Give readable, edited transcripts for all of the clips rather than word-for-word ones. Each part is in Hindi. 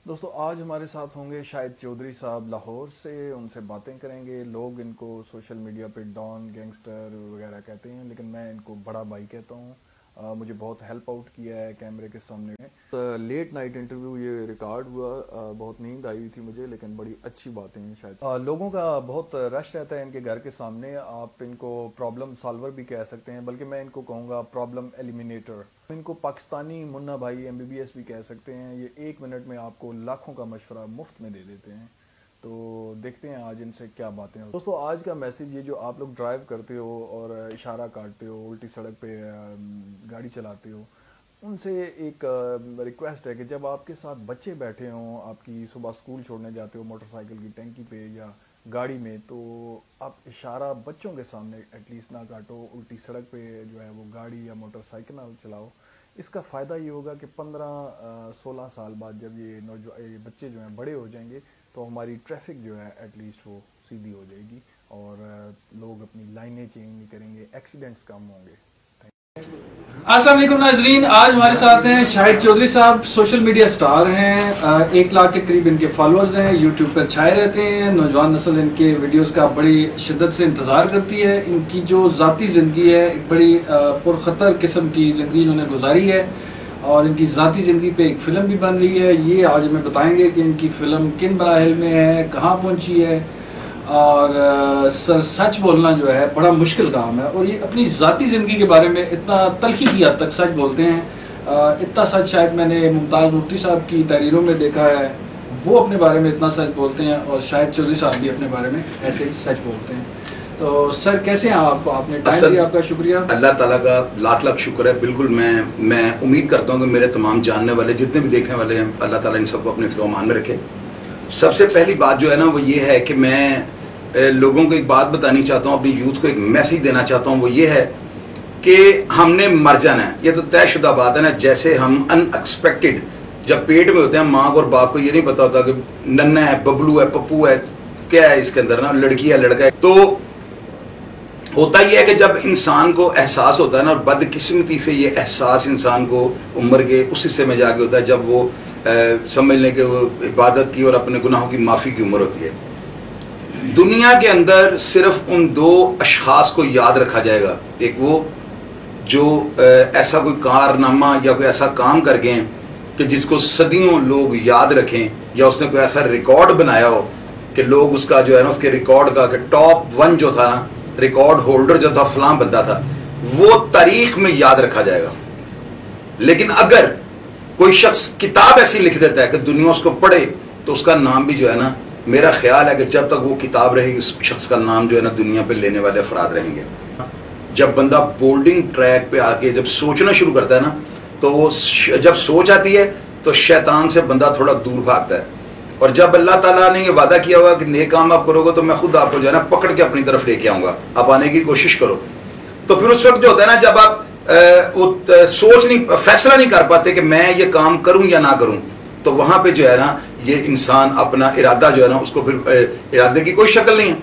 दोस्तों आज हमारे साथ होंगे शाहिद चौधरी साहब लाहौर से। उनसे बातें करेंगे। लोग इनको सोशल मीडिया पे डॉन गैंगस्टर वगैरह कहते हैं, लेकिन मैं इनको बड़ा भाई कहता हूँ। मुझे बहुत हेल्प आउट किया है कैमरे के सामने में। लेट नाइट इंटरव्यू ये रिकॉर्ड हुआ। बहुत नींद आई हुई थी मुझे, लेकिन बड़ी अच्छी बातें हैं शायद। लोगों का बहुत रश रहता है इनके घर के सामने। आप इनको प्रॉब्लम सॉल्वर भी कह सकते हैं, बल्कि मैं इनको कहूँगा प्रॉब्लम एलिमिनेटर। इनको पाकिस्तानी मुन्ना भाई एमबीबीएस भी कह सकते हैं। ये 1 मिनट में आपको लाखों का मशवरा मुफ्त में दे देते हैं। तो देखते हैं आज इनसे क्या बातें हैं। दोस्तों आज का मैसेज ये, जो आप लोग ड्राइव करते हो और इशारा काटते हो, उल्टी सड़क पे गाड़ी चलाते हो, उनसे एक रिक्वेस्ट है कि जब आपके साथ बच्चे बैठे हों, आपकी सुबह स्कूल छोड़ने जाते हो मोटरसाइकिल की टैंकी पे या गाड़ी में, तो आप इशारा बच्चों के सामने एटलीस्ट ना काटो। उल्टी सड़क पे जो है वो गाड़ी या मोटरसाइकिल ना चलाओ। इसका फ़ायदा ये होगा कि 15-16 साल बाद जब ये बच्चे जो हैं बड़े हो जाएंगे, तो हमारी ट्रैफिक जो है एटलीस्ट वो सीधी हो जाएगी और लोग अपनी लाइनें चेंज नहीं करेंगे, एक्सीडेंट्स कम होंगे। अस्सलाम वालेकुम नाजरीन, आज हमारे साथ हैं शाहिद चौधरी साहब। सोशल मीडिया स्टार हैं, 1 लाख के करीब इनके फॉलोअर्स हैं, यूट्यूब पर छाए रहते हैं। नौजवान नस्ल इनके वीडियोस का बड़ी शिद्दत से इंतज़ार करती है। इनकी जो ज़ाती ज़िंदगी है, एक बड़ी पुरखतर किस्म की ज़िंदगी इन्होंने गुजारी है और इनकी ज़ाती ज़िंदगी पे एक फ़िल्म भी बन रही है। ये आज हमें बताएंगे कि इनकी फ़िल्म किन मराहिल में है, कहाँ पहुँची है। और सच बोलना जो है बड़ा मुश्किल काम है, और ये अपनी ज़ाती ज़िंदगी के बारे में इतना तल्खी की हद तक सच बोलते हैं। इतना सच शायद मैंने मुमताज़ मुफ्ती साहब की तहरीरों में देखा है। वो अपने बारे में इतना सच बोलते हैं और शाहिद चौधरी साहब भी अपने बारे में ऐसे ही सच बोलते हैं। तो सर कैसे हैं आप? आपने टाइम दिया, आपका शुक्रिया। अल्लाह ताला का लाख लाख शुक्र है। बिल्कुल मैं उम्मीद करता हूँ कि मेरे तमाम जानने वाले जितने भी देखने वाले हैं, अल्लाह ताला इन सबको अपने फ़िज़्-ओ-मान में रखे। सबसे पहली बात जो है ना वो ये है कि मैं लोगों को एक बात बतानी चाहता हूँ, अपनी यूथ को एक मैसेज देना चाहता हूँ। वो ये है कि हमने मर जाना है, ये तो तयशुदा बात है ना। जैसे हम अनएक्सपेक्टेड जब पेट में होते हैं, माँ को और बाप को ये नहीं पता होता कि नन्ना है, बबलू है, पप्पू है, क्या है इसके अंदर ना, लड़की है, लड़का है। तो होता ही है कि जब इंसान को एहसास होता है ना, और बदकिस्मती से ये एहसास इंसान को उम्र के उस हिस्से में जाके होता है जब वो समझ लें कि वो इबादत की और अपने गुनाहों की माफ़ी की उम्र होती है। दुनिया के अंदर सिर्फ उन 2 अशखास को याद रखा जाएगा। एक वो जो ऐसा कोई कारनामा या कोई ऐसा काम कर गए कि जिसको सदियों लोग याद रखें, या उसने कोई ऐसा रिकॉर्ड बनाया हो कि लोग उसका जो है ना, उसके रिकॉर्ड का टॉप 1 जो था ना, रिकॉर्ड होल्डर जो था फलां बंदा था, वो तारीख में याद रखा जाएगा। लेकिन अगर कोई शख्स किताब ऐसी लिख देता है कि दुनिया उसको पढ़े, तो उसका नाम भी जो है ना, मेरा ख्याल है कि जब तक वो किताब रहेगी उस शख्स का नाम जो है ना दुनिया पे लेने वाले अफराद रहेंगे। जब बंदा बोल्डिंग ट्रैक पे आके जब सोचना शुरू करता है ना, तो वो जब सोच आती है तो शैतान से बंदा थोड़ा दूर भागता है। और जब अल्लाह ताला ने ये वादा किया हुआ कि नेक काम आप करोगे तो मैं खुद आपको जो है ना पकड़ के अपनी तरफ लेके आऊँगा, आप आने की कोशिश करो। तो फिर उस वक्त जो होता है ना, जब आप फैसला नहीं कर पाते कि मैं ये काम करूँ या ना करूँ, तो वहाँ पे जो है ना ये इंसान अपना इरादा जो है ना, उसको फिर इरादे की कोई शक्ल नहीं है।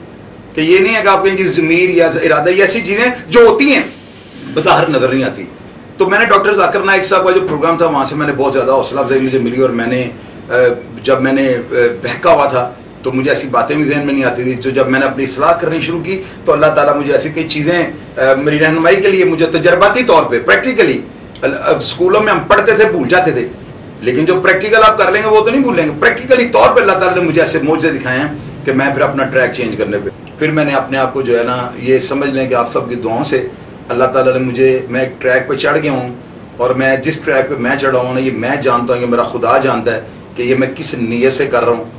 कि ये नहीं है कि आपके ज़मीर या इरादा, ये ऐसी चीज़ें जो होती हैं बाहर नज़र नहीं आती। तो मैंने डॉक्टर जाकिर नाइक साहब का जो प्रोग्राम था, वहाँ से मैंने बहुत ज़्यादा हौसला अफजाई मुझे मिली। और मैंने जब मैंने बहका हुआ था तो मुझे ऐसी बातें भी जहन में नहीं आती थी। तो जब मैंने अपनी इस्लाह करनी शुरू की तो अल्लाह ताला मुझे ऐसी कई चीज़ें मेरी रहनुमाई के लिए, मुझे तजर्बाती तौर पर प्रैक्टिकली, स्कूलों में हम पढ़ते थे भूल जाते थे, लेकिन जो प्रैक्टिकल आप कर लेंगे वो तो नहीं भूलेंगे। प्रैक्टिकली तौर पे अल्लाह ताला ने मुझे ऐसे मौजे दिखाए हैं कि मैं फिर अपना ट्रैक चेंज करने पे फिर मैंने अपने आप को जो है ना, ये समझ लें कि आप सबकी दुआओं से अल्लाह ताला ने मुझे, मैं एक ट्रैक पे चढ़ गया हूँ। और मैं जिस ट्रैक पे मैं चढ़ा हूँ ना, ये मैं जानता हूँ, ये मेरा खुदा जानता है कि ये मैं किस नीयत से कर रहा हूँ,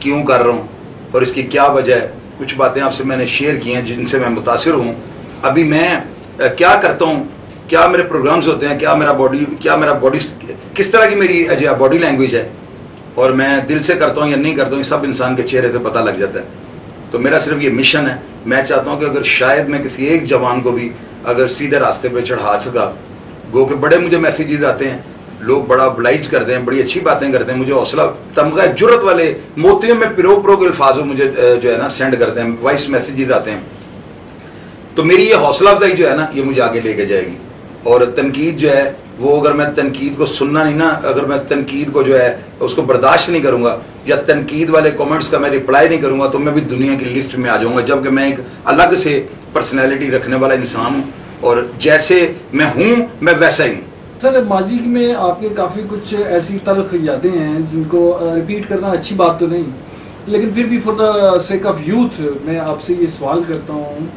क्यों कर रहा हूँ और इसकी क्या वजह है। कुछ बातें आपसे मैंने शेयर की हैं जिनसे मैं मुतासिर हूँ। अभी मैं क्या करता हूँ, क्या मेरे प्रोग्राम्स होते हैं, क्या मेरा बॉडी किस तरह की मेरी जो बॉडी लैंग्वेज है, और मैं दिल से करता हूँ या नहीं करता हूँ, सब इंसान के चेहरे से पता लग जाता है। तो मेरा सिर्फ ये मिशन है, मैं चाहता हूँ कि अगर शायद मैं किसी एक जवान को भी अगर सीधे रास्ते पे चढ़ा सका, गो के बड़े मुझे मैसेजेस आते हैं, लोग बड़ा oblige करते हैं, बड़ी अच्छी बातें करते हैं, मुझे हौसला तमगा जुर्रत वाले मोतियों में पिरो के अल्फाज मुझे जो है ना सेंड करते हैं, वॉइस मैसेजेस आते हैं। तो मेरी ये हौसला अफजाई जो है ना, ये मुझे आगे लेके जाएगी। और तनकीद जो है वो अगर मैं तनकीद को सुनना नहीं ना, अगर मैं तनकीद को जो है उसको बर्दाश्त नहीं करूंगा या तनकीद वाले कमेंट्स का मैं रिप्लाई नहीं करूंगा तो मैं भी दुनिया की लिस्ट में आ जाऊंगा, जबकि मैं एक अलग से पर्सनैलिटी रखने वाला इंसान हूँ और जैसे मैं हूँ मैं वैसा ही हूँ। सर, माजी में आपके काफ़ी कुछ ऐसी तल्ख यादें हैं जिनको रिपीट करना अच्छी बात तो नहीं, लेकिन फिर भी for the sake of youth मैं आपसे ये सवाल करता हूँ,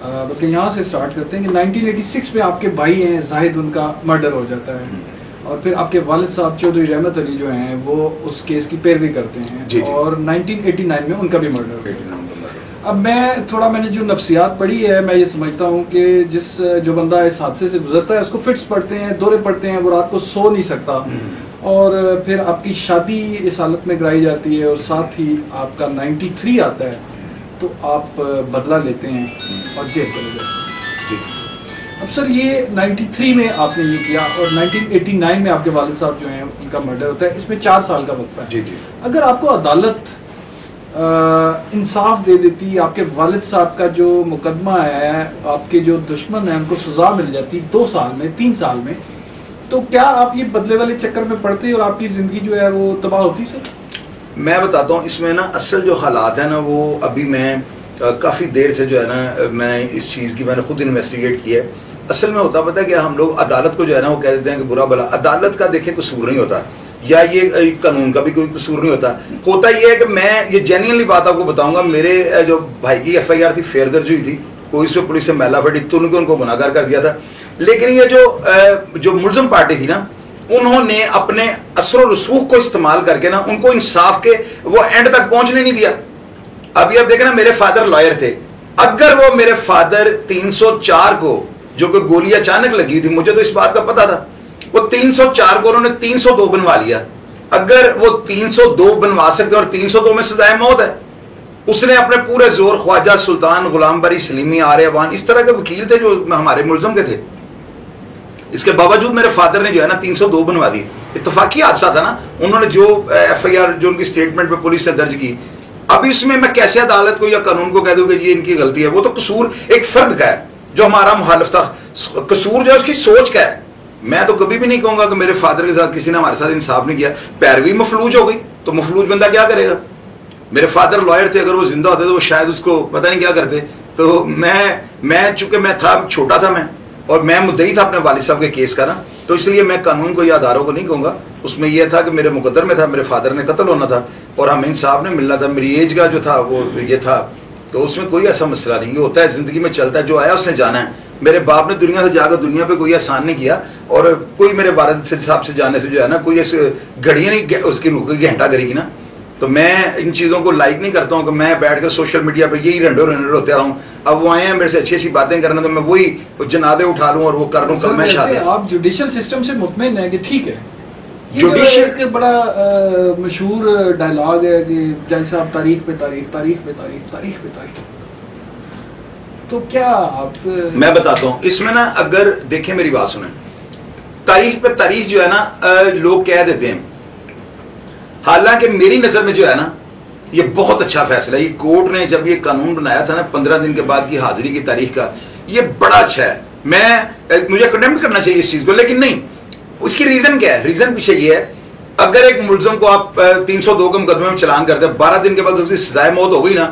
बल्कि यहाँ से स्टार्ट करते हैं कि 1986 में आपके भाई हैं जाहिद, उनका मर्डर हो जाता है और फिर आपके वालिद साहब चौधरी रहमत अली जो हैं वो उस केस की पैरवी करते हैं जी, जी। और 1989 में उनका भी मर्डर हो जाता है। अब मैंने जो नफ्सियात पढ़ी है, मैं ये समझता हूँ कि जो बंदा इस हादसे से गुजरता है उसको फिट्स पड़ते हैं, दौरे पड़ते हैं, वो रात को सो नहीं सकता और फिर आपकी शादी इस हालत में कराई जाती है और साथ ही आपका 93 आता है तो आप बदला लेते हैं और जेल चले जाते हैं। अब सर ये 93 में आपने ये किया और 1989 में आपके वालिद साहब जो हैं उनका मर्डर होता है, इसमें 4 साल का वक्त है। जी जी। अगर आपको अदालत इंसाफ दे देती, आपके वालिद साहब का जो मुकदमा है, आपके जो दुश्मन है उनको सजा मिल जाती 2 साल में, 3 साल में, तो क्या आप ये बदले वाले चक्कर में पड़ते और आपकी जिंदगी जो है वो तबाह होती? सर मैं बताता हूँ इसमें ना असल जो हालात है ना वो अभी मैं काफ़ी देर से जो है ना मैं इस चीज़ की मैंने खुद इन्वेस्टिगेट किया है। असल में होता पता है कि हम लोग अदालत को जो है ना वो कह देते हैं कि बुरा भला, अदालत का देखें कसूर नहीं होता या ये कानून का भी कोई कसूर नहीं होता ये है कि मैं ये जेन्युइनली बात आपको बताऊंगा, मेरे जो भाई की FIR थी फेर दर्ज हुई थी, कोई इसमें पुलिस से मैला फटी तो उनको गुनाहगार कर दिया था, लेकिन ये जो मुलजम पार्टी थी ना उन्होंने अपने असर रसूख को इस्तेमाल करके ना उनको इंसाफ के वो एंड तक पहुंचने नहीं दिया। अभी आप देखें ना, मेरे फादर लॉयर थे, अगर वो मेरे फादर 304 को जो कि गोली अचानक लगी थी, मुझे तो इस बात का पता था, वो 304 को उन्होंने 302 बनवा लिया। अगर वो 302 बनवा सकते और 302 में सजाए मौत है, उसने अपने पूरे जोर ख्वाजा सुल्तान गुलाम बरी सलीमी आर्यवान इस तरह के वकील थे जो हमारे मुलजम के थे, इसके बावजूद मेरे फादर ने जो है ना 302 बनवा दी। इत्तफाकी हादसा था ना, उन्होंने जो FIR जो उनकी स्टेटमेंट पे पुलिस ने दर्ज की, अब इसमें मैं कैसे अदालत को या कानून को कह दूं कि ये इनकी गलती है? वो तो कसूर एक फर्द का है जो हमारा मुखालिफ था, कसूर जो है उसकी सोच का है। मैं तो कभी भी नहीं कहूंगा कि मेरे फादर के साथ किसी ने हमारे साथ इंसाफ नहीं किया, पैरवी मफलूज हो गई तो मफलूज बंदा क्या करेगा? मेरे फादर लॉयर थे, अगर वो जिंदा होते तो वो शायद उसको पता नहीं क्या करते। तो मैं चूंकि मैं था छोटा था मैं और मैं मुद्दई था अपने वालिद साहब के केस का ना, तो इसलिए मैं कानून को या अदारों को नहीं कहूँगा। उसमें यह था कि मेरे मुकद्दर में था, मेरे फादर ने कत्ल होना था और हमें इंसाफ ने मिलना था, मेरी एज का जो था वो ये था, तो उसमें कोई ऐसा मसला नहीं। होता है, ज़िंदगी में चलता है, जो आया उसने जाना है। मेरे बाप ने दुनिया से जाकर दुनिया पे कोई एहसान नहीं किया और कोई मेरे वालिद से साहब से जाने से जो है ना कोई ऐसे घड़ियाँ नहीं उसकी रुकेगी, घंटा करेगी ना। तो मैं इन चीज़ों को लाइक नहीं करता हूँ कि मैं बैठ कर सोशल मीडिया पे यही रंडो होते रहूँ। अब वो आए हैं मेरे से अच्छी अच्छी बातें करना, तो मैं वही जनादे उठा लूँ और वो कर लूँ। कल मैं शादी आप जुडिशल सिस्टम से मुतमईन है कि ठीक है? जुडिशल एक बड़ा मशहूर डायलॉग है कि जज साहब तारीख पे तारीख, तारीख पे तारीख, तारीख पे तारीख, तो क्या आप? मैं बताता हूँ इसमें ना, अगर देखें मेरी बात सुने, तारीख पे तारीख जो है ना लोग कह देते हैं, हालांकि मेरी नजर में जो है ना ये बहुत अच्छा फैसला है। ये कोर्ट ने जब ये कानून बनाया था ना 15 दिन के बाद की हाजिरी की तारीख का, ये बड़ा अच्छा है। मुझे कंडेम करना चाहिए इस चीज को, लेकिन नहीं। उसकी रीजन क्या है? रीजन पीछे ये है, अगर एक मुलजम को आप 302 के मुकदमे में चलान करते हैं, 12 दिन के बाद उसकी सजाए मौत हो गई ना,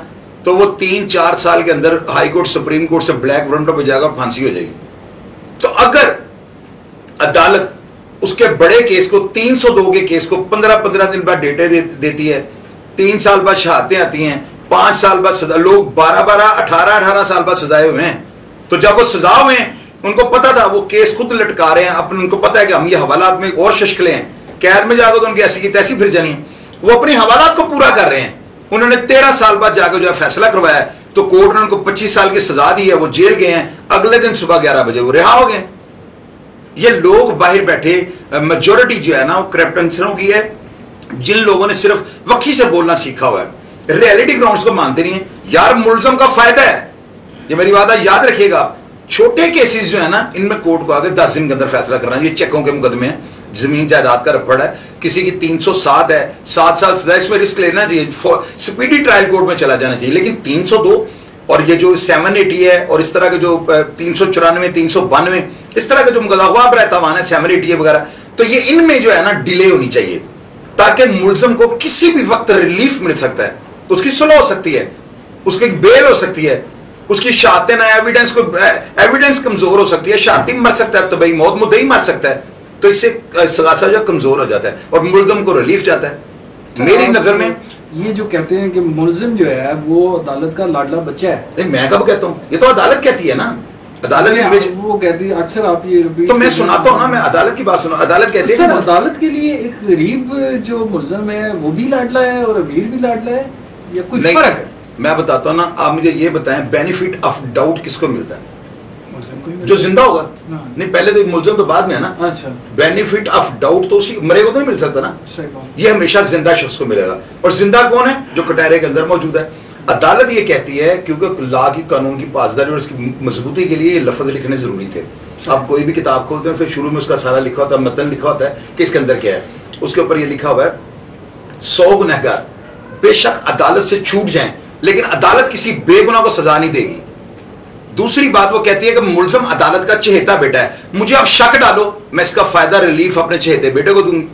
तो वो 3-4 साल के अंदर हाई कोर्ट सुप्रीम कोर्ट से ब्लैक वारंटों पे जाकर फांसी हो जाएगी। तो अगर अदालत उसके बड़े केस को 302 के केस को 15-15 दिन बाद डेटे देती है, 3 साल बाद शहादतें आती हैं, 5 साल बाद सजा, लोग 12-12, 18-18 साल बाद सजाए हुए हैं। तो जब वो सजा हुए हैं, उनको पता था वो केस खुद लटका रहे हैं अपने, उनको पता है कि हम ये हवालात में और शशकले हैं, कैद में जाकर तो उनकी ऐसी की तैसी फिर जानी, वो अपनी हवालात को पूरा कर रहे हैं। उन्होंने 13 साल बाद जाकर जो है फैसला करवाया, तो कोर्ट ने उनको 25 साल की सजा दी है, वो जेल गए हैं, अगले दिन सुबह 11 बजे वो रिहा हो गए। ये लोग बाहर बैठे मेजोरिटी जो है ना वो करप्ट अफसरों की है, जिन लोगों ने सिर्फ वकी से बोलना सीखा हुआ है, रियलिटी ग्राउंड्स को मानते नहीं है। यार मुलजम का फायदा है, ये मेरी बात है, याद रखिएगा। छोटे केसेस जो है ना, इनमें कोर्ट को आगे 10 दिन के अंदर फैसला करना। ये चेकों के मुकदमे हैं, जमीन जायदाद का रफड़ है, किसी की 307 है, 7 साल सजा, इसमें रिस्क लेना चाहिए, स्पीडी ट्रायल कोर्ट में चला जाना चाहिए। लेकिन 302 और ये जो 780 है और इस तरह के जो 394, 392, इस तरह का जो मुगलवा रहता है सैमरिटी वगैरह, तो ये इनमें जो है ना डिले होनी चाहिए, ताकि मुलजम को किसी भी वक्त रिलीफ मिल सकता है, उसकी सुलह हो सकती है, उसकी बेल हो सकती है, उसकी शहादतें ना एविडेंस कमजोर हो सकती है, शहादती मर सकता है, तो भाई मौत मुद्दई मर सकता है, तो इससे इस्तगासा जो कमजोर हो जाता है और मुलजम को रिलीफ जाता है। मेरी नजर में ये जो कहते हैं कि मुलजिम जो है वो अदालत का लाडला बच्चा है, नहीं मैं कब कहता हूँ, ये तो अदालत कहती है ना, अदालत वो कहती है अक्सर आप ये तो मैं सुनाता हूँ ना, मैं अदालत की बात सुना, अदालत कहती है सर अदालत के लिए एक गरीब जो मुलजिम है वो भी लाडला है और अमीर भी लाडला है, या कुछ फर्क है? मैं बताता हूँ ना, आप मुझे ये बताएं बेनिफिट ऑफ डाउट किसको मिलता है? मुलजिम को ही जो जिंदा होगा। हाँ। नहीं पहले तो मुलजिम तो बाद में है ना। अच्छा, बेनिफिट ऑफ डाउट तो उसी मरे को तो नहीं मिल सकता ना, सही बात। ये हमेशा जिंदा शख्स को मिलेगा। और जिंदा कौन है? जो कटहरे के अंदर मौजूद है। अदालत ये कहती है क्योंकि लॉ की कानून की पासदारी और इसकी मजबूती के लिए ये लफ्ज लिखने जरूरी थे। आप कोई भी किताब खोलते हैं, फिर शुरू में उसका सारा लिखा होता है, मतन लिखा होता है कि इसके अंदर क्या है, उसके ऊपर ये लिखा हुआ है 100 गुनहगार बेशक अदालत से छूट जाएं, लेकिन अदालत किसी बेगुनाह को सजा नहीं देगी। दूसरी बात वो कहती है कि मुलजिम अदालत का चहेता बेटा है, मुझे आप शक डालो, मैं इसका फायदा रिलीफ अपने चहेते बेटे को दूंगी।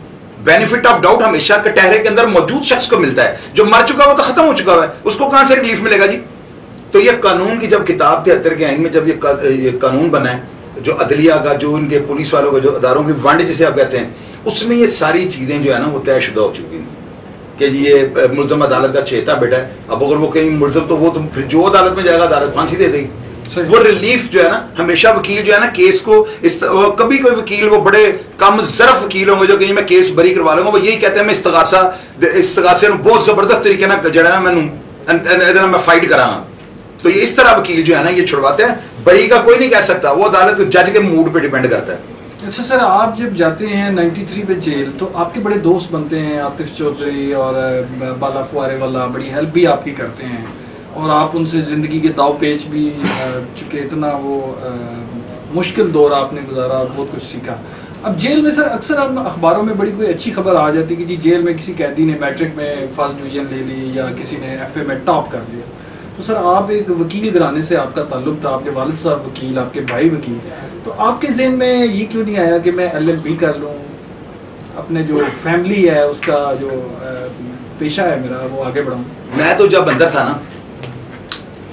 बेनिफिट ऑफ डाउट हमेशा कटहरे के अंदर मौजूद शख्स को मिलता है, जो मर चुका वो तो खत्म हो चुका है, उसको कहां से रिलीफ मिलेगा जी? तो ये कानून की जब किताब 73 के आइन में जब ये कानून बना है, जो अदलिया का, जो इनके पुलिस वालों का, जो अदारों की वंड जिसे आप कहते हैं, उसमें ये सारी चीजें जो है ना वो तयशुदा हो चुकी हैं कि जी ये मुलजिम अदालत का चहेता बेटा है। अब अगर वो कहीं मुलजिम, तो वो तो फिर जो अदालत में जाएगा अदालत फांसी दे देगी। वो रिलीफ जो है ना, हमेशा वकील जो है ना केस को कभी कोई वकील वो बड़े कम ज़रफ वकील होंगे जो कहीं मैं केस बरी करवा लूंगा, वो यही कहते हैं मैं इस्तगासे बहुत जबरदस्त तरीके ना जड़ा ना मैं फाइट करांगा। तो ये इस तरह वकील जो है ना ये छुड़वाते हैं, बरी का कोई नहीं कह सकता, वो अदालत जज के मूड पे डिपेंड करता है। अच्छा सर, आप जब जाते हैं 93 पे जेल, तो आपके बड़े दोस्त बनते हैं, आतिफ चौधरी और बाला फुआरे वाला बड़ी हेल्प भी आपकी करते हैं, और आप उनसे ज़िंदगी के दाव पेच भी चुके, इतना वो मुश्किल दौर आपने गुजारा, बहुत कुछ सीखा। अब जेल में सर अक्सर हम अखबारों में बड़ी कोई अच्छी खबर आ जाती है कि जी जेल में किसी कैदी ने मैट्रिक में फर्स्ट डिवीज़न ले ली या किसी ने FA में टॉप कर लिया। तो सर आप एक वकील घराने से आपका ताल्लुक था, आपके वालिद साहब वकील, आपके भाई वकील, तो आपके ज़हन में ये क्यों नहीं आया कि मैं LLB कर लूँ, अपने जो फैमिली है उसका जो पेशा है मेरा वो आगे बढ़ाऊँ? मैं तो जब अंदर था ना,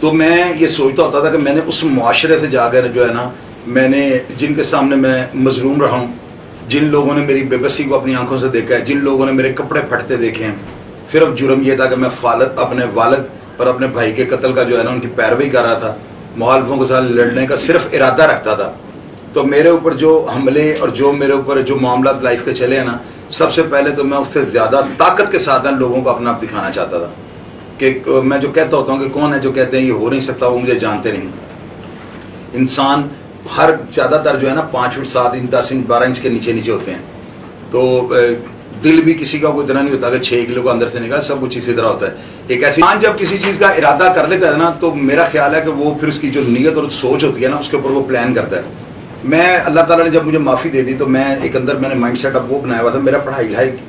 तो मैं ये सोचता होता था कि मैंने उस मुआशरे से जाकर जो है ना, मैंने जिनके सामने मैं मजलूम रहा हूँ, जिन लोगों ने मेरी बेबसी को अपनी आंखों से देखा है, जिन लोगों ने मेरे कपड़े फटते देखे हैं, सिर्फ जुर्म ये था कि मैं अपने वालिद और अपने भाई के कत्ल का जो है ना उनकी पैरवी कर रहा था, मुखालिफों के साथ लड़ने का सिर्फ इरादा रखता था। तो मेरे ऊपर जो हमले और जो मेरे ऊपर जो मामला लाइफ के चले हैं ना, सबसे पहले तो मैं उससे ज़्यादा ताकत के साथ लोगों को अपना आप दिखाना चाहता था कि मैं जो कहता होता हूँ कि कौन है जो कहते हैं ये हो नहीं सकता, वो मुझे जानते नहीं। इंसान हर ज़्यादातर जो है ना 5 फुट 7 इंच 10 इंच 12 इंच के नीचे होते हैं, तो दिल भी किसी का कोई इतना नहीं होता कि 6 किलो का अंदर से निकला, सब कुछ इसी तरह होता है। एक ऐसी इंसान जब किसी चीज़ का इरादा कर लेता है ना, तो मेरा ख्याल है कि वो फिर उसकी जो नीयत और सोच होती है ना, उसके ऊपर वो प्लान करता है। मैं अल्लाह ताला ने जब मुझे माफ़ी दे दी, तो मैं एक अंदर मैंने माइंड सेट अब वो बनाया हुआ था, मेरा पढ़ाई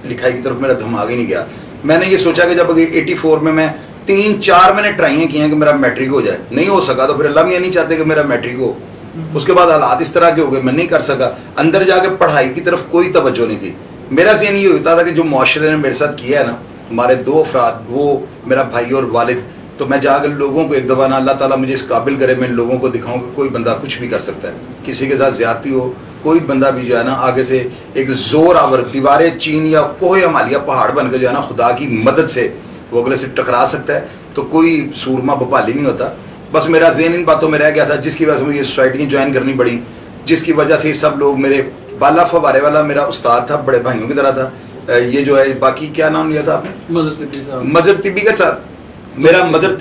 लिखाई की तरफ मेरा दिमाग ही नहीं गया। मैंने ये सोचा कि जब 84 में मैं 3-4 मैंने ट्राइयाँ की हैं कि मेरा मैट्रिक हो जाए, नहीं हो सका, तो फिर अल्लाह मियाँ नहीं चाहते कि मेरा मैट्रिक हो। उसके बाद हालात इस तरह के हो गए, मैं नहीं कर सका। अंदर जाके पढ़ाई की तरफ कोई तवज्जो नहीं थी। मेरा ज़हन ये होता था कि जो मुआशरे ने मेरे साथ किया है ना, हमारे 2 अफराद, वो मेरा भाई और वालिद, तो मैं जाकर लोगों को एक दफ़ा ना अल्लाह ताला मुझे इस काबिल करे, मैं लोगों को दिखाऊं कि कोई बंदा कुछ भी कर सकता है, किसी के साथ ज़्यादती हो, कोई बंदा भी जो है ना आगे से एक जोर आवर दीवारें चीन या कोह हिमालय पहाड़ बन के जो है ना खुदा की मदद से वो अगले से टकरा सकता है, तो कोई सूरमा भोपाली नहीं होता। बस मेरा ज़हन इन बातों में रह गया था, जिसकी वजह से मुझे सोसाइटी ज्वाइन करनी पड़ी, जिसकी वजह से सब लोग मेरे बाला फवारे वाला मेरा उस्ताद था, बड़े भाइयों की तरह था। ये जो है बाकी क्या नाम लिया था आपने? मजहर तिब्बी के साथ मेरा मजहर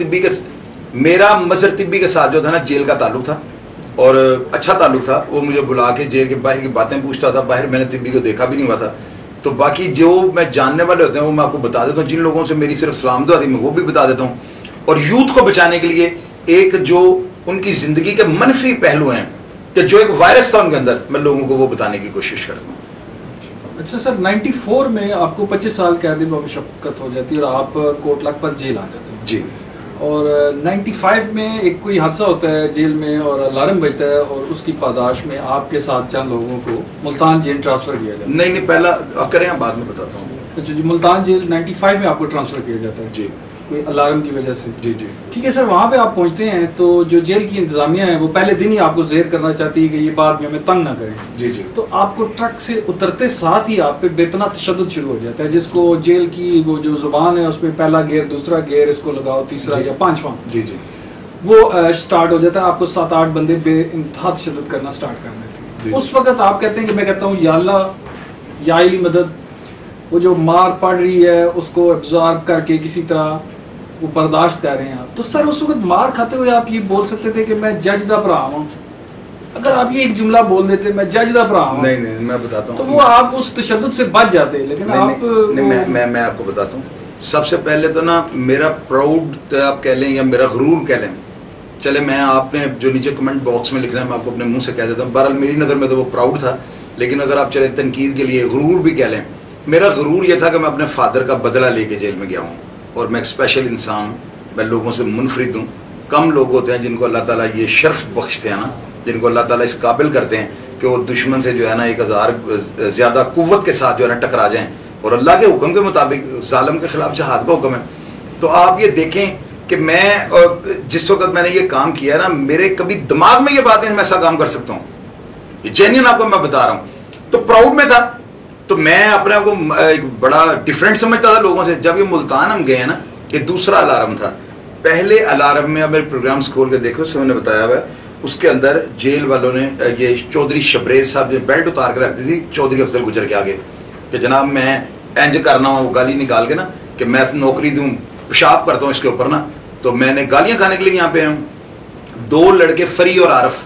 तिब्बी के साथ जो था ना जेल का ताल्लुक था, और अच्छा ताल्लुक था। वो मुझे बुला के जेल के बाहर की बातें पूछता था, बाहर मैंने तिब्बी को देखा भी नहीं हुआ था। तो बाकी जो मैं जानने वाले होते हैं वो मैं आपको बता देता हूँ, जिन लोगों से मेरी सिर्फ सलाम दुआ थी मैं वो भी बता देता हूँ। और यूथ को बचाने के लिए एक जो उनकी ज़िंदगी के मनफी पहलू हैं, कि जो एक वायरस था उनके अंदर, मैं लोगों को वो बताने की कोशिश करता हूँ। अच्छा सर, 94 में आपको 25 साल कैद मुशक्कत हो जाती है और आप कोटलख पर जेल आ जाते हैं जी। और 95 में एक कोई हादसा होता है जेल में और अलार्म बजता है और उसकी पादाश में आपके साथ चंद लोगों को मुल्तान जेल ट्रांसफर किया जाता है। नहीं पहला करें, बाद में बताता हूँ। अच्छा जी, मुल्तान जेल 95 में आपको ट्रांसफर किया जाता है जी, कोई अलार्म की वजह से। जी जी। ठीक है सर, वहाँ पे आप पहुँचते हैं तो जो जेल की इंतजामिया है वो पहले दिन ही आपको ज़ेर करना चाहती है कि ये बाद में हमें तंग ना करें। जी जी। तो आपको ट्रक से उतरते साथ ही आप पे बेपनाह तशद्दुद शुरू हो जाता है, जिसको जेल की वो जो जुबान है उसमें पहला गेयर, दूसरा गेयर, इसको लगाओ तीसरा या पांचवा, जी जी। वो स्टार्ट हो जाता है। आपको 7-8 बंदे बेइंतहा तशद्दुद करना स्टार्ट कर देते हैं। उस वक्त आप कहते हैं कि मैं कहता हूँ या अल्लाह या इली मदद, वो जो मार पड़ रही है उसको एब्जॉर्ब करके किसी तरह वो बर्दाश्त कर रहे हैं आप। तो सर उस वक्त मार खाते हुए आप ये बोल सकते थे कि मैं जज दा भरा हूं, अगर आप ये एक जुमला बोल देते मैं जज दा भरा हूं। नहीं मैं बताता हूँ, तो वो आप उस तशद्दुद से बच जाते, लेकिन आप मैं आपको बताता हूँ। सबसे पहले तो ना मेरा प्राउड आप कह लें या मेरा गुरूर कह लें, चले मैं आपने जो नीचे कमेंट बॉक्स में लिखना है मैं आपको अपने मुंह से कह देता हूँ। बहरहाल मेरी नज़र में तो वो प्राउड था, लेकिन अगर आप चले तनकीद के लिए गुरूर भी कह लें, मेरा गुरूर ये था कि मैं अपने फादर का बदला लेके जेल में गया हूँ और मैं एक स्पेशल इंसान हूँ, मैं लोगों से मुनफरिद हूँ। कम लोग होते हैं जिनको अल्लाह ताला ये शर्फ बख्शते हैं ना, जिनको अल्लाह ताला इस काबिल करते हैं कि वो दुश्मन से जो है ना 1000 ज़्यादा कुव्वत के साथ जो है ना टकरा जाएं और अल्लाह के हुक्म के मुताबिक जालिम के खिलाफ जहाद का हुक्म है। तो आप ये देखें कि मैं जिस वक्त मैंने ये काम किया ना, मेरे कभी दिमाग में ये बात है मैं ऐसा काम कर सकता हूँ, ये जेन्युइन आपको मैं बता रहा हूँ। तो प्राउड में था, तो मैं अपने आप को एक बड़ा डिफरेंट समझता था लोगों से। जब ये मुल्तान हम गए ना, ये दूसरा अलार्म था। पहले अलार्म में मेरे प्रोग्राम्स खोल के देखो, उसमें मैंने बताया हुआ है, उसके अंदर जेल वालों ने ये चौधरी शबरेज साहब ने बेल्ट उतार के रख दी थी चौधरी अफजल गुजर के आगे कि जनाब मैं इंज करना हूँ, गाली निकाल के ना कि मैं नौकरी दूँ, पेशाब करता हूँ इसके ऊपर ना। तो मैंने गालियाँ खाने के लिए यहाँ पे हूँ। 2 लड़के फरी और आरफ,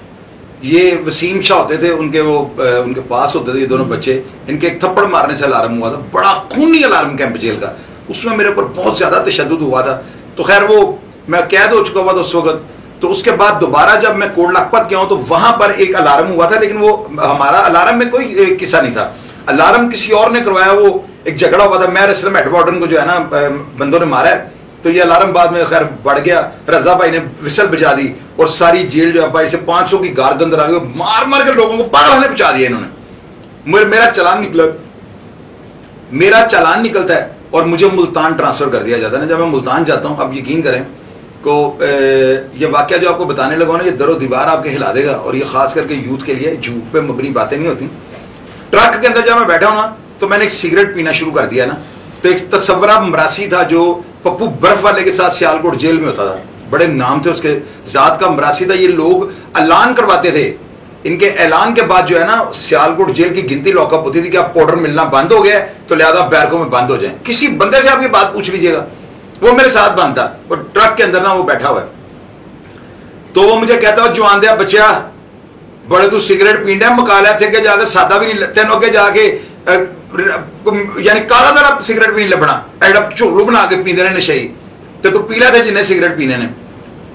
ये वसीम शाह होते थे, उनके पास होते थे ये दोनों बच्चे, इनके एक थप्पड़ मारने से अलार्म हुआ था, बड़ा खूनी अलार्म कैंप जेल का, उसमें मेरे ऊपर बहुत ज्यादा तशद्दुद हुआ था। तो खैर वो मैं कैद हो चुका हुआ था उस वक्त। तो उसके बाद दोबारा जब मैं कोट लखपत गया हूँ तो वहां पर एक अलार्म हुआ था, लेकिन वो हमारा अलार्म में कोई किस्सा नहीं था, अलार्म किसी और ने करवाया। वो एक झगड़ा हुआ था, मैं रसलम हेड वार्डन को जो है ना बंदों ने मारा है, तो ये अलार्म बाद में खैर बढ़ गया, रजा भाई ने विसल बजा दी और सारी जेल जो है भाई से 500 की गार्ड अंदर आ गई, मार मार के लोगों को पागल होने पहुंचा दिया इन्होंने। मेरा चालान निकलता है और मुझे मुल्तान ट्रांसफर कर दिया जाता है ना। जब मैं मुल्तान जाता हूँ, अब यकीन करें को ये वाकया जो आपको बताने लगा ना, ये दरो दीवार आपके हिला देगा, और ये खास करके यूथ के लिए झूठ पे मबनी बातें नहीं होती। ट्रक के अंदर जब मैं बैठा हूँ ना, तो मैंने एक सिगरेट पीना शुरू कर दिया ना, तो एक तस्वरा मरासी था जो पप्पू बर्फ वाले के साथ सियालकोट जेल में होता था, बड़े नाम थे उसके, जात का मरासी था। ये लोग ऐलान करवाते थे, इनके ऐलान के बाद जो है ना सियालकोट जेल की गिनती लॉकअप होती थी कि आप पाउडर मिलना बंद हो गया तो लिहाजा बैरकों में बंद हो जाए। किसी बंदे से आप ये बात पूछ लीजिएगा, वो मेरे साथ बंद था, वो ट्रक के अंदर ना वो बैठा हुआ है। तो वो मुझे कहता है जवान दिया बच्चा, बड़े तू सिगरेट पींदा मकालिया थे के जाके सादा भी नहीं, तेन अगे जाके यानी काला जरा सिगरेट भी नहीं लभना, एडा झोलू बना के पींदे ने नशे, तो तू पी ला थे जिन्हें सिगरेट पीने ने।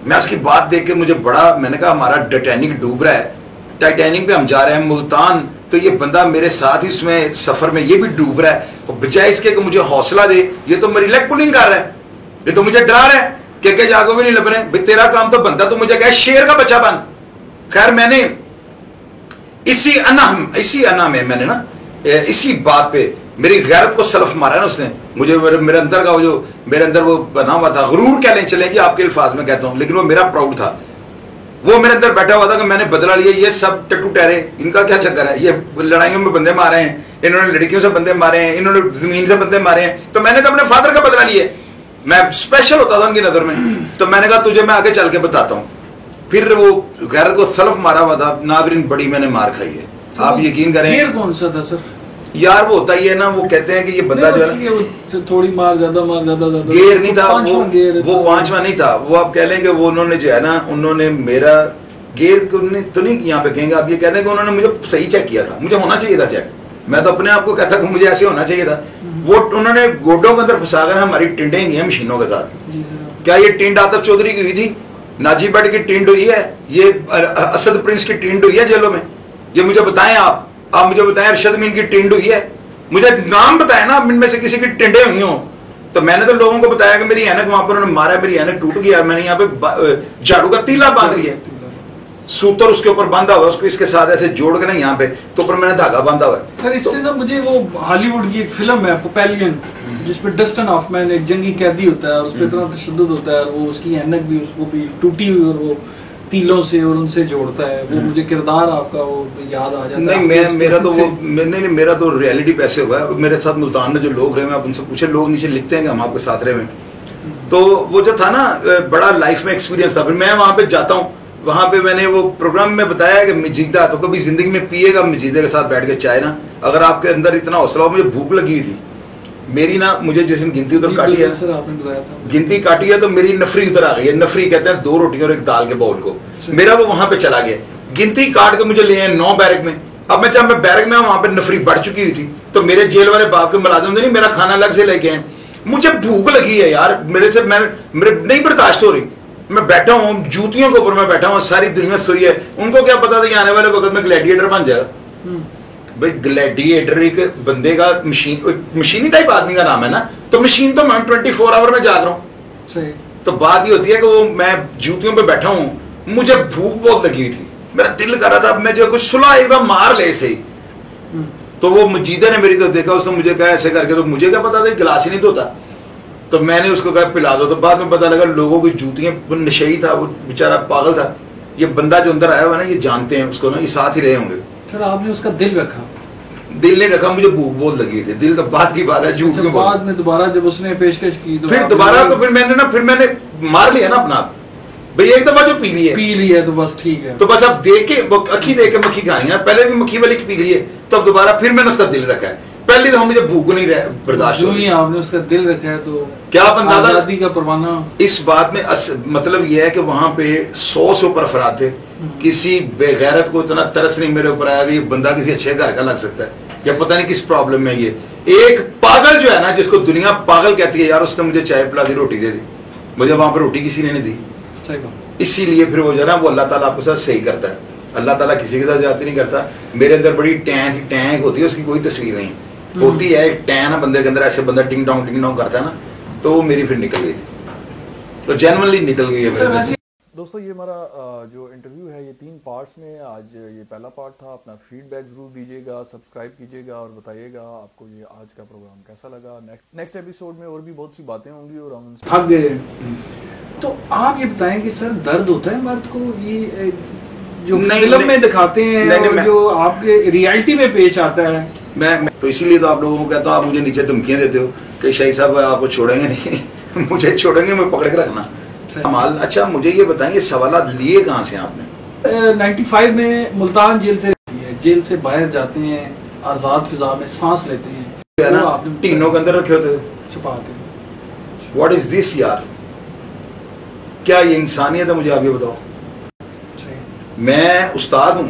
मैं उसकी बात देख के मुझे बड़ा, मैंने कहा हमारा टाइटैनिक डूब रहा है, टाइटैनिक पे हम जा रहे हैं मुल्तान, तो ये बंदा मेरे साथ ही उसमें सफर में ये भी डूब रहा है, और बजाय इसके कि मुझे हौसला दे, ये तो मेरी लेग पुलिंग कर रहा है, ये तो मुझे डरा रहा है कि जागो भी नहीं लबने भाई, तेरा काम तो बनता तो मुझे क्या शेर का बच्चा बन। खैर मैंने इसी अना में मैंने ना इसी बात पे मेरी गैरत को सलफ मारा है ना उसने मुझे, मेरे अंदर का वो जो मेरे अंदर वो बना हुआ था, गुरूर कह लें चलें जी आपके अल्फाज में कहता हूं, लेकिन वो मेरा प्राउड था, वो मेरे अंदर बैठा हुआ था कि मैंने बदला लिया। ये सब टट्टू टहरे, इनका क्या चक्कर है, ये लड़ाइयों में बंदे मारे हैं, इन्होंने लड़कियों से बंदे मारे हैं, इन्होंने जमीन से बंदे मारे हैं, तो मैंने तो अपने फादर का बदला लिया। मैं स्पेशल होता था उनकी नजर में, तो मैंने कहा तुझे मैं आगे चल के बताता हूँ। फिर वो गैरत को सलफ मारा हुआ था, नादरीन बड़ी मैंने मार खाई है। आप यकीन करें कौन सा था सर यार, वो होता ही है ना, वो कहते हैं कि ये बंदा जो है थोड़ी मार ज्यादा गेर नहीं था, वो 5वां नहीं था, वो आप कह लें कि वो उन्होंने जो है ना, उन्होंने मेरा गेर तो नहीं यहाँ पे कहेंगे, आप ये कहते हैं कि उन्होंने मुझे सही चेक किया था, मुझे होना चाहिए था चेक, मैं तो अपने आप को कहता कि मुझे ऐसे होना चाहिए था। वो उन्होंने गोडों के अंदर फंसा कर हमारी टिंडें गई हैं मशीनों के साथ। क्या ये टिंड आतफ चौधरी की हुई थी, नाजी भट्ट की टिंड हुई है, ये असद प्रिंस की टिंड हुई है जेलों में, ये मुझे बताएं आप मुझे बताएं अरशद मीन की टिंड हुई है, मुझे नाम बताएं ना इनमें से किसी की टिंडे हुई हो। तो मैंने तो लोगों को बताया कि मेरी ऐनक वहां पर उन्होंने मारा, मेरी ऐनक टूट गया, मैंने यहाँ पे झाड़ू का तीला बांध लिया, सूतर उसके ऊपर बांधा हुआ, उसको इसके साथ ऐसे जोड़ के ना यहाँ पे तो ऊपर मैंने धागा बांधा हुआ है। सर इससे ना मुझे वो हॉलीवुड की एक फिल्म है पोपेलियन, जिसमें डस्टिन हॉफमैन एक जंगी कैदी होता है और उस पर इतना तशद्दुद होता है, वो उसकी ऐनक भी उसको भी टूटी हुई और वो तीलों से और उनसे जोड़ता है, वो मुझे किरदार आपका वो याद आ जाता है। नहीं मेरा तो रियलिटी पैसे हुआ है। मेरे साथ मुल्तान में जो लोग रहे, आप उनसे पूछे, लोग नीचे लिखते हैं कि हम आपके साथ रहे हैं। तो वो जो था ना बड़ा लाइफ में एक्सपीरियंस था। फिर मैं वहां पे जाता हूँ, वहां पे मैंने वो प्रोग्राम में बताया कि मजीदा तो कभी जिंदगी में पिएगा मजीदे के साथ बैठ के चाय ना, अगर आपके अंदर इतना हौसला हो। मुझे भूख लगी हुई थी मेरी ना, मुझे जिस दिन गिनती उधर काटी है, गिनती काटी है तो मेरी नफरी उधर आ गई है। नफरी कहते हैं 2 रोटियों और एक दाल के बाउल को। मेरा वो वहां पे चला गया, गिनती काट के मुझे ले आए 9 बैरक में। अब मैं जब मैं बैरक में वहां पे नफरी बढ़ चुकी हुई थी, तो मेरे जेल वाले बाप के मुलाजिम नहीं मेरा खाना अलग से लेके आए। मुझे भूख लगी है यार, मेरे नहीं बर्दाश्त हो रही। मैं बैठा हूँ जूतियों के ऊपर, मैं बैठा हूँ, सारी दुनिया सोई है। उनको क्या पता था कि आने वाले वक्त में ग्लैडिएटर बन जाएगा। भाई ग्लैडिएटर एक बंदे का मशीनी टाइप आदमी का नाम है ना, तो मशीन तो मैं 24 आवर में जाग रहा हूँ। तो बात ये होती है कि वो मैं जूतियों पे बैठा हूँ, मुझे भूख बहुत लगी हुई थी, मेरा दिल कर रहा था मैं जो कुछ सुला एक बार मार ले सही। तो वो मजीदा ने मेरी तो देखा, उसने मुझे कहा ऐसे करके, तो मुझे क्या पता था गिलास ही नहीं धोता। तो मैंने उसको कहा पिला दो। तो बाद में पता लगा लोगों की जूतियां, वो नशेई था, वो बेचारा पागल था। ये बंदा जो अंदर आया हुआ ना, ये जानते हैं उसको ना, ये साथ ही रहे होंगे। सर आपने उसका दिल रखा? दिल नहीं रखा, मुझे भूख बहुत लगी थी। दिल तो बात की बात है, झूठ क्यों बोलूं। बाद में दोबारा जब उसने पेशकश की तो फिर दोबारा तो फिर मैंने मार लिया ना अपना आप। भाई एक दफा जो पी ली है तो बस ठीक है। तो बस अब देख के अखी देख के मक्खी खानी है। पहले भी मक्खी वाली पी ली है, तो अब दोबारा फिर मैंने उसका दिल रखा है। पहले तो मुझे भूख नहीं बर्दाश्त हो रही। आपने उसका दिल रखा है तो क्या आप अंदाजा, आजादी का परवाना। इस बात में मतलब यह है कि वहां पे 100 से ऊपर अफराद थे। किसी बेगैरत को इतना तरस नहीं मेरे ऊपर आया कि ये बंदा किसी अच्छे घर का लग सकता है, या पता नहीं किस प्रॉब्लम में। ये एक पागल जो है ना, जिसको दुनिया पागल कहती है, यार उसने मुझे चाय पिला दी, रोटी दे दी। मुझे वहां पर रोटी किसी ने नहीं दी। इसीलिए फिर वो जो ना, वो अल्लाह ताला आपके साथ सही करता है। अल्लाह ताला किसी के साथ ज्यादती नहीं करता। मेरे अंदर बड़ी टैंक होती है, उसकी कोई तस्वीर नहीं होती है। एक टैन बंदे के अंदर, ऐसे बंदा टिंग डोंग करता है ना, तो वो मेरी फिर निकल गई, तो जेन्युइनली निकल गई है मेरे। दोस्तों ये हमारा जो इंटरव्यू है ये 3 पार्ट्स में, आज ये पहला पार्ट था। अपना फीडबैक जरूर दीजिएगा, सब्सक्राइब कीजिएगा और बताइएगा आपको ये आज का प्रोग्राम कैसा लगा। नेक्स्ट एपिसोड में और भी बहुत सी बातें होंगी और हम थक गए। तो आप ये बताएं कि सर दर्द होता है मर्द को, ये जो फिल्म में दिखाते हैं, जो आपके रियलिटी में पेश आता है? मैं तो इसीलिए तो आप लोगों को कहता हूँ, आप मुझे नीचे धमकियां देते हो कि शाही साहब आपको छोड़ेंगे नहीं मुझे छोड़ेंगे, मैं पकड़ के रखना माल। अच्छा मुझे ये बताएं, ये सवालात लिए कहाँ से आपने? 95 में मुल्तान जेल से बाहर जाते हैं, आजाद फिजा में सांस लेते हैं, टीनों के अंदर रखे होते थे छुपा के। व्हाट इज दिस यार, क्या ये इंसानियत है? मुझे आप ये बताओ। मैं उस्ताद हूँ,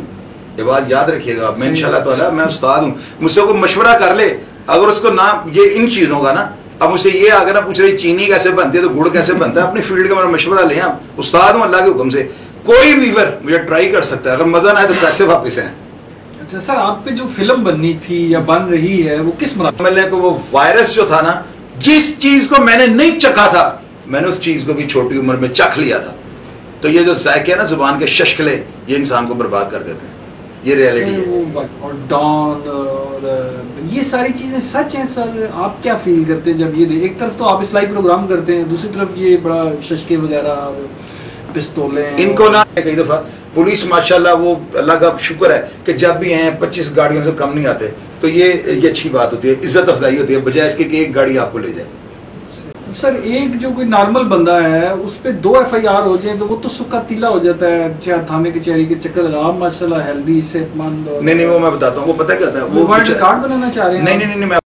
ये बात याद रखिएगा आप। मैं इंशाल्लाह ताला मैं उस्ताद हूँ। मुझसे कोई मशवरा कर ले, अगर उसको ना ये इन चीजों का ना, अब मुझसे ये आकर ना पूछ रही चीनी कैसे बनती है तो गुड़ कैसे बनता है, अपनी फील्ड का मेरा मशवरा ले। आप उस्ताद हूँ अल्लाह के हुक्म से। कोई व्यूअर मुझे ट्राई कर सकता है, अगर मजा ना आए तो पैसे वापस हैं। अच्छा सर, आप पे जो फिल्म बननी थी या बन रही है वो किस मतलब को वो वायरस जो था ना, जिस चीज को मैंने नहीं चखा था, मैंने उस चीज को भी छोटी उम्र में चख लिया था। तो ये जो जायके है ना जुबान के शशकले, ये इंसान को बर्बाद कर देते हैं। ये रियलिटी है। और डॉन और ये सारी चीजें सच हैं सर। आप क्या फील करते हैं जब ये एक तरफ तो आप इस लाइव प्रोग्राम करते हैं, दूसरी तरफ ये बड़ा शशके वगैरह पिस्तौलें, इनको ना कई दफा पुलिस माशाल्लाह वो अल्लाह का शुक्र है कि जब भी हैं 25 गाड़ियों से कम नहीं आते, तो ये अच्छी बात होती है, इज्जत अफजाई होती है, बजाय इसके कि एक गाड़ी आपको ले जाए। सर एक जो कोई नॉर्मल बंदा है उस पे 2 FIR हो जाए तो वो तो सुक्का तीला हो जाता है, चाहे थाने की चेहरी के चक्कर लगा। आप माशाल्लाह हेल्दी सेहतमंद। नहीं वो मैं बताता हूँ, वो पता क्या होता है, वो वर्ल्ड रिकॉर्ड बनाना चाह रहे हैं। नहीं मैं